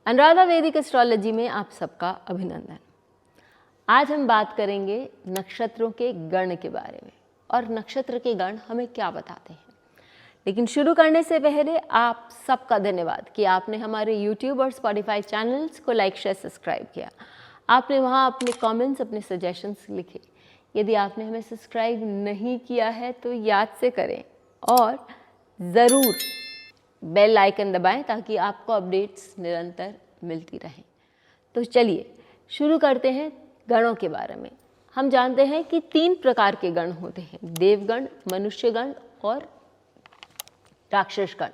अनुराधा वैदिक एस्ट्रोलॉजी में आप सबका अभिनंदन। आज हम बात करेंगे नक्षत्रों के गण के बारे में और नक्षत्र के गण हमें क्या बताते हैं। लेकिन शुरू करने से पहले आप सबका धन्यवाद कि आपने हमारे YouTube और Spotify चैनल्स को लाइक शेयर सब्सक्राइब किया। आपने वहाँ अपने कमेंट्स, अपने सजेशंस लिखे। यदि आपने हमें सब्सक्राइब नहीं किया है तो याद से करें और ज़रूर बेल आइकन दबाएं ताकि आपको अपडेट्स निरंतर मिलती रहें। तो चलिए शुरू करते हैं गणों के बारे में। हम जानते हैं कि 3 प्रकार के गण होते हैं, देवगण, मनुष्यगण और राक्षस गण,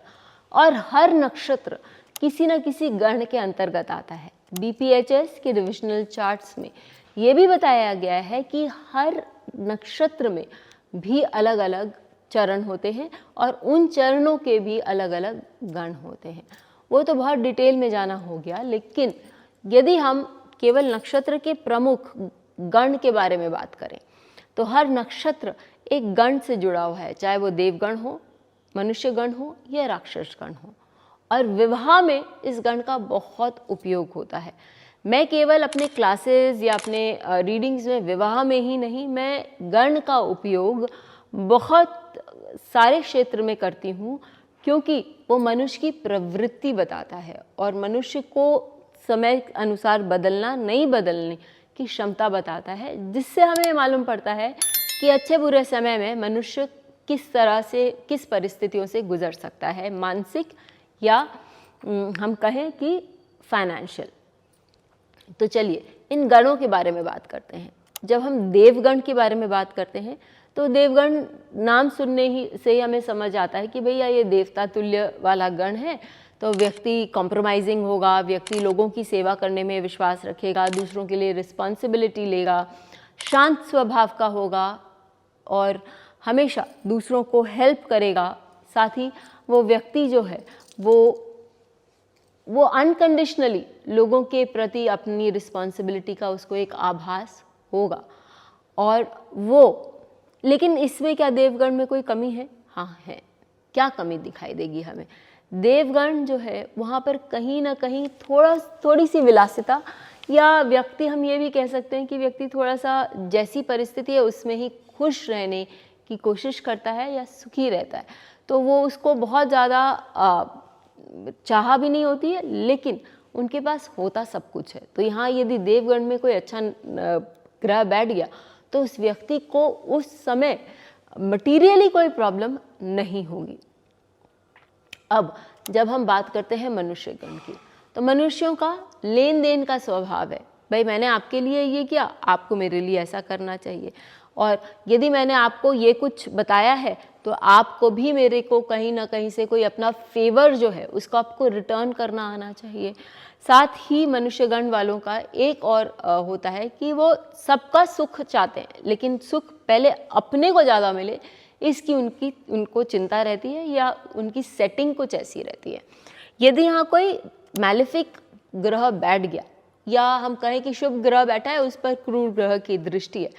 और हर नक्षत्र किसी न किसी गण के अंतर्गत आता है। BPHS के डिविजनल चार्ट्स में ये भी बताया गया है कि हर नक्षत्र में भी अलग अलग चरण होते हैं और उन चरणों के भी अलग अलग गण होते हैं। वो तो बहुत डिटेल में जाना हो गया, लेकिन यदि हम केवल नक्षत्र के प्रमुख गण के बारे में बात करें तो हर नक्षत्र एक गण से जुड़ा हुआ है, चाहे वो देवगण हो, मनुष्यगण हो या राक्षस गण हो। और विवाह में इस गण का बहुत उपयोग होता है। मैं केवल अपने क्लासेस या अपने रीडिंग्स में विवाह में ही नहीं, मैं गण का उपयोग बहुत सारे क्षेत्र में करती हूँ, क्योंकि वो मनुष्य की प्रवृत्ति बताता है और मनुष्य को समय अनुसार बदलना, नहीं बदलने की क्षमता बताता है, जिससे हमें मालूम पड़ता है कि अच्छे बुरे समय में मनुष्य किस तरह से, किस परिस्थितियों से गुजर सकता है, मानसिक या हम कहें कि फाइनेंशियल। तो चलिए इन गणों के बारे में बात करते हैं। जब हम देवगण के बारे में बात करते हैं तो देवगण नाम सुनने ही से ही हमें समझ आता है कि भैया ये देवता तुल्य वाला गण है। तो व्यक्ति कॉम्प्रोमाइजिंग होगा, व्यक्ति लोगों की सेवा करने में विश्वास रखेगा, दूसरों के लिए रिस्पॉन्सिबिलिटी लेगा, शांत स्वभाव का होगा और हमेशा दूसरों को हेल्प करेगा। साथ ही वो व्यक्ति जो है वो अनकंडीशनली लोगों के प्रति अपनी रिस्पॉन्सिबिलिटी का उसको एक आभास होगा। और वो, लेकिन इसमें क्या देवगण में कोई कमी है? हाँ है। क्या कमी दिखाई देगी हमें? देवगण जो है वहाँ पर कहीं ना कहीं थोड़ी सी विलासिता, या व्यक्ति हम ये भी कह सकते हैं कि व्यक्ति थोड़ा सा जैसी परिस्थिति है उसमें ही खुश रहने की कोशिश करता है या सुखी रहता है। तो वो उसको बहुत ज़्यादा चाह भी नहीं होती है, लेकिन उनके पास होता सब कुछ है। तो यहाँ यदि देवगण में कोई अच्छा ग्रह बैठ गया तो उस व्यक्ति को उस समय मटीरियली कोई प्रॉब्लम नहीं होगी। अब जब हम बात करते हैं मनुष्यगण की, तो मनुष्यों का लेन देन का स्वभाव है, भाई मैंने आपके लिए ये किया, आपको मेरे लिए ऐसा करना चाहिए। और यदि मैंने आपको ये कुछ बताया है तो आपको भी मेरे को कहीं ना कहीं से कोई अपना फेवर जो है उसको आपको रिटर्न करना आना चाहिए। साथ ही मनुष्यगण वालों का एक और होता है कि वो सबका सुख चाहते हैं, लेकिन सुख पहले अपने को ज़्यादा मिले इसकी उनको चिंता रहती है, या उनकी सेटिंग कुछ ऐसी रहती है। यदि यहाँ कोई मैलेफिक ग्रह बैठ गया, या हम कहें कि शुभ ग्रह बैठा है, उस पर क्रूर ग्रह की दृष्टि है,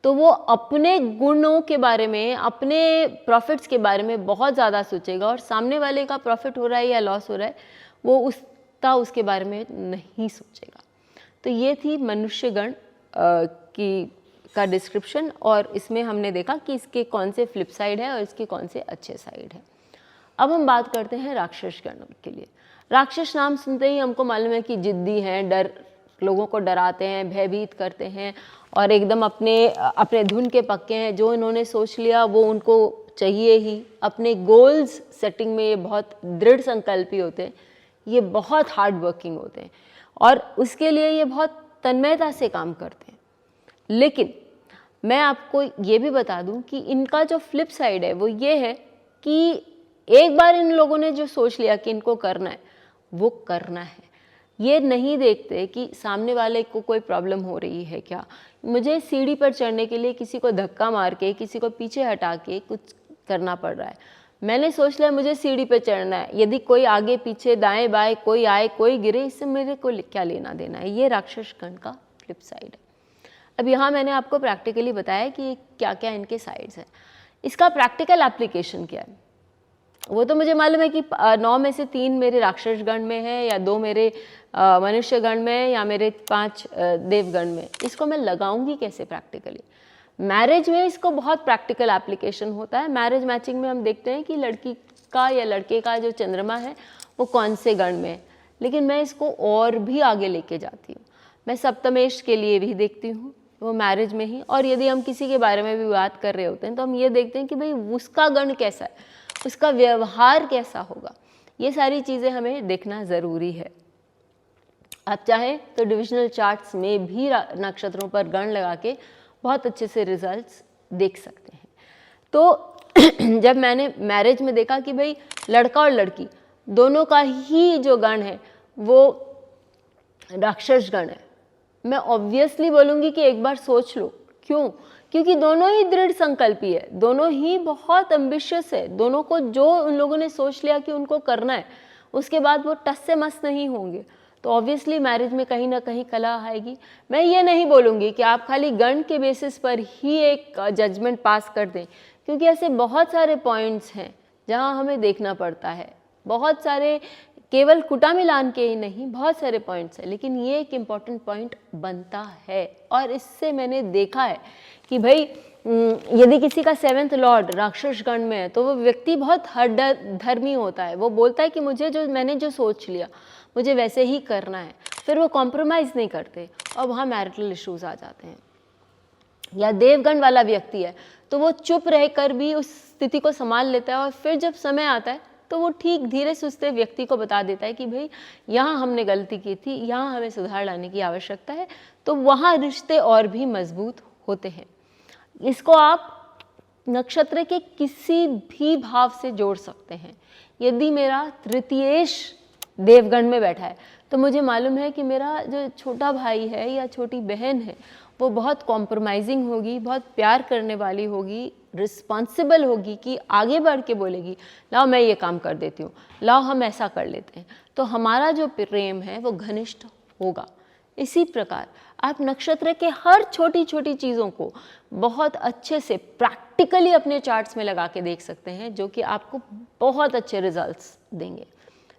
तो वो अपने गुणों के बारे में, अपने प्रॉफिट्स के बारे में बहुत ज़्यादा सोचेगा और सामने वाले का प्रॉफिट हो रहा है या लॉस हो रहा है वो उसके बारे में नहीं सोचेगा। तो ये थी मनुष्यगण का डिस्क्रिप्शन, और इसमें हमने देखा कि इसके कौन से फ्लिप साइड है और इसके कौन से अच्छे साइड है। अब हम बात करते हैं राक्षस गण के लिए। राक्षस नाम सुनते ही हमको मालूम है कि जिद्दी हैं, लोगों को डराते हैं, भयभीत करते हैं और एकदम अपने धुन के पक्के हैं। जो इन्होंने सोच लिया वो उनको चाहिए ही। अपने गोल्स सेटिंग में ये बहुत दृढ़ संकल्पी होते हैं, ये बहुत हार्ड वर्किंग होते हैं और उसके लिए ये बहुत तन्मयता से काम करते हैं। लेकिन मैं आपको ये भी बता दूं कि इनका जो फ्लिप साइड है वो ये है कि एक बार इन लोगों ने जो सोच लिया कि इनको करना है वो करना है। ये नहीं देखते कि सामने वाले को कोई प्रॉब्लम हो रही है क्या, मुझे सीढ़ी पर चढ़ने के लिए किसी को धक्का मार के, किसी को पीछे हटा के कुछ करना पड़ रहा है। मैंने सोच लिया मुझे सीढ़ी पे चढ़ना है, यदि कोई आगे पीछे दाएं बाएं कोई आए कोई गिरे, इससे मेरे को क्या लेना देना है। ये राक्षस गण का फ्लिप साइड है। अब यहाँ मैंने आपको प्रैक्टिकली बताया कि क्या क्या इनके साइड्स हैं। इसका प्रैक्टिकल एप्लीकेशन क्या है? वो तो मुझे मालूम है कि 9 में से 3 मेरे राक्षस गण में है, या 2 मेरे मनुष्य गण में, या मेरे 5 देवगण में। इसको मैं लगाऊंगी कैसे प्रैक्टिकली? मैरिज में इसको बहुत प्रैक्टिकल एप्लीकेशन होता है। मैरिज मैचिंग में हम देखते हैं कि लड़की का या लड़के का जो चंद्रमा है वो कौन से गण में है, लेकिन मैं इसको और भी आगे लेके जाती हूँ। मैं सप्तमेश के लिए भी देखती हूँ, वो मैरिज में ही। और यदि हम किसी के बारे में भी बात कर रहे होते हैं तो हम ये देखते हैं कि भाई उसका गण कैसा है, उसका व्यवहार कैसा होगा। ये सारी चीज़ें हमें देखना ज़रूरी है। आप चाहें तो डिविजनल चार्ट्स में भी नक्षत्रों पर गण लगा के बहुत अच्छे से रिजल्ट्स देख सकते हैं। तो जब मैंने मैरिज में देखा कि भाई लड़का और लड़की दोनों का ही जो गण है वो राक्षस गण है, मैं ऑब्वियसली बोलूँगी कि एक बार सोच लो। क्यों? क्योंकि दोनों ही दृढ़ संकल्पी है, दोनों ही बहुत एम्बिशियस है। दोनों को जो उन लोगों ने सोच लिया कि उनको करना है, उसके बाद वो टस से मस नहीं होंगे। तो ऑब्वियसली मैरिज में कहीं ना कहीं कला आएगी। मैं ये नहीं बोलूँगी कि आप खाली गण के बेसिस पर ही एक जजमेंट पास कर दें, क्योंकि ऐसे बहुत सारे पॉइंट्स हैं जहाँ हमें देखना पड़ता है। बहुत सारे, केवल कुटा मिलान के ही नहीं, बहुत सारे पॉइंट्स हैं, लेकिन ये एक इम्पॉर्टेंट पॉइंट बनता है। और इससे मैंने देखा है कि भाई यदि किसी का 7th लॉर्ड राक्षस गण में है तो वो व्यक्ति बहुत धर्मी होता है। वो बोलता है कि मैंने जो सोच लिया मुझे वैसे ही करना है, फिर वो कॉम्प्रोमाइज़ नहीं करते और वहाँ मैरिटल इश्यूज आ जाते हैं। या देवगण वाला व्यक्ति है तो वो चुप रहकर भी उस स्थिति को संभाल लेता है, और फिर जब समय आता है तो वो ठीक धीरे सुस्ते व्यक्ति को बता देता है कि भाई यहाँ हमने गलती की थी, यहाँ हमें सुधार लाने की आवश्यकता है। तो वहाँ रिश्ते और भी मजबूत होते हैं। इसको आप नक्षत्र के किसी भी भाव से जोड़ सकते हैं। यदि मेरा तृतीयेश देवगण में बैठा है तो मुझे मालूम है कि मेरा जो छोटा भाई है या छोटी बहन है वो बहुत कॉम्प्रोमाइजिंग होगी, बहुत प्यार करने वाली होगी, रिस्पॉन्सिबल होगी, कि आगे बढ़ के बोलेगी लाओ मैं ये काम कर देती हूँ, लाओ हम ऐसा कर लेते हैं। तो हमारा जो प्रेम है वो घनिष्ठ होगा। इसी प्रकार आप नक्षत्र के हर छोटी छोटी चीज़ों को बहुत अच्छे से प्रैक्टिकली अपने चार्ट्स में लगा के देख सकते हैं, जो कि आपको बहुत अच्छे रिजल्ट्स देंगे।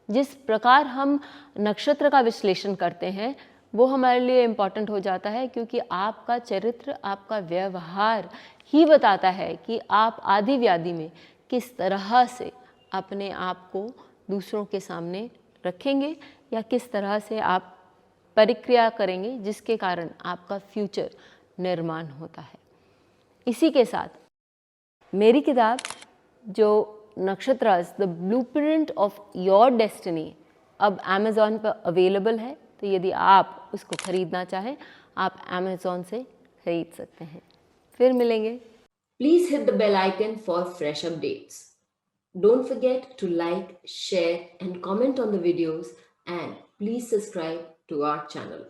जिस प्रकार हम नक्षत्र का विश्लेषण करते हैं वो हमारे लिए इम्पॉर्टेंट हो जाता है, क्योंकि आपका चरित्र, आपका व्यवहार ही बताता है कि आप आदि व्याधि में किस तरह से अपने आप को दूसरों के सामने रखेंगे, या किस तरह से आप परिक्रिया करेंगे जिसके कारण आपका फ्यूचर निर्माण होता है। इसी के साथ मेरी किताब जो nakshatras the blueprint of your destiny अब अमेज़ॉन पर अवेलेबल है। तो यदि आप उसको खरीदना चाहें आप अमेज़ॉन से खरीद सकते हैं। फिर मिलेंगे। Please hit the bell icon for fresh updates. Don't forget to like, share and comment on the videos, and please subscribe to our channel.